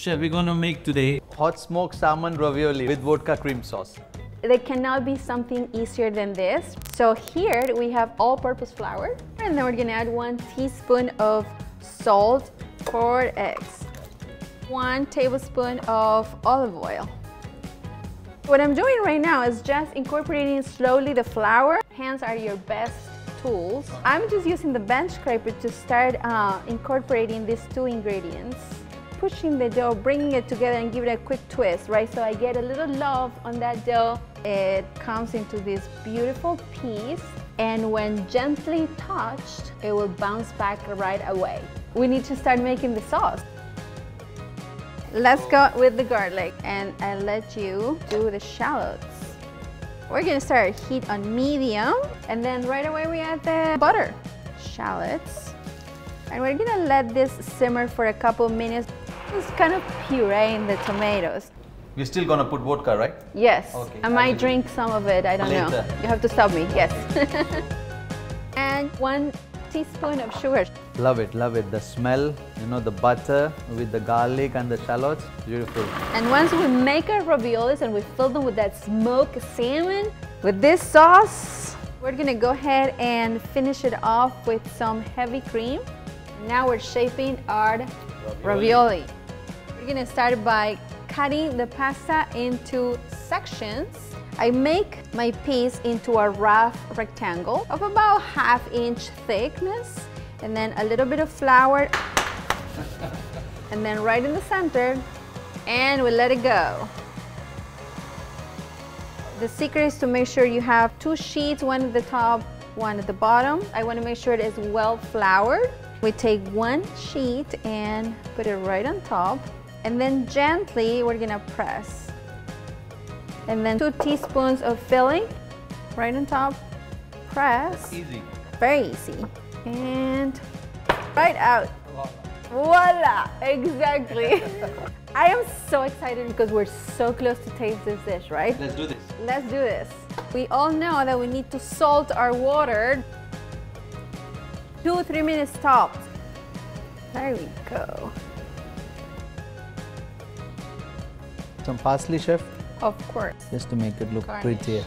Chef, we're gonna make today hot smoked salmon ravioli with vodka cream sauce. There cannot be something easier than this. So here we have all-purpose flour, and then we're gonna add 1 teaspoon of salt, 4 eggs, 1 tablespoon of olive oil. What I'm doing right now is just incorporating slowly the flour. Hands are your best tools. I'm just using the bench scraper to start incorporating these 2 ingredients. Pushing the dough, bringing it together and give it a quick twist, right? So I get a little love on that dough. It comes into this beautiful piece, and when gently touched, it will bounce back right away. We need to start making the sauce. Let's go with the garlic, and I'll let you do the shallots. We're gonna start heat on medium, and then right away we add the butter, shallots, and we're gonna let this simmer for a couple minutes. Just kind of pureeing the tomatoes. We're still gonna put vodka, right? Yes, Okay, I might drink some of it, I don't know. Later. You have to stop me, yes. And 1 teaspoon of sugar. Love it, love it. The smell, you know, the butter with the garlic and the shallots, beautiful. And once we make our raviolis and we fill them with that smoked salmon, with this sauce, we're gonna go ahead and finish it off with some heavy cream. Now we're shaping our ravioli. We're gonna start by cutting the pasta into sections. I make my piece into a rough rectangle of about 1/2 inch thickness, and then a little bit of flour, and then right in the center, and we let it go. The secret is to make sure you have 2 sheets, one at the top, one at the bottom. I want to make sure it is well floured. We take 1 sheet and put it right on top, and then gently we're gonna press. And then 2 teaspoons of filling right on top, press. Easy. Very easy. And right out. Voila, exactly. I am so excited because we're so close to taste this dish, right? Let's do this. Let's do this. We all know that we need to salt our water. 2-3 minutes tops. There we go. Some parsley, chef, Of course. just to make it look Garnish. prettier.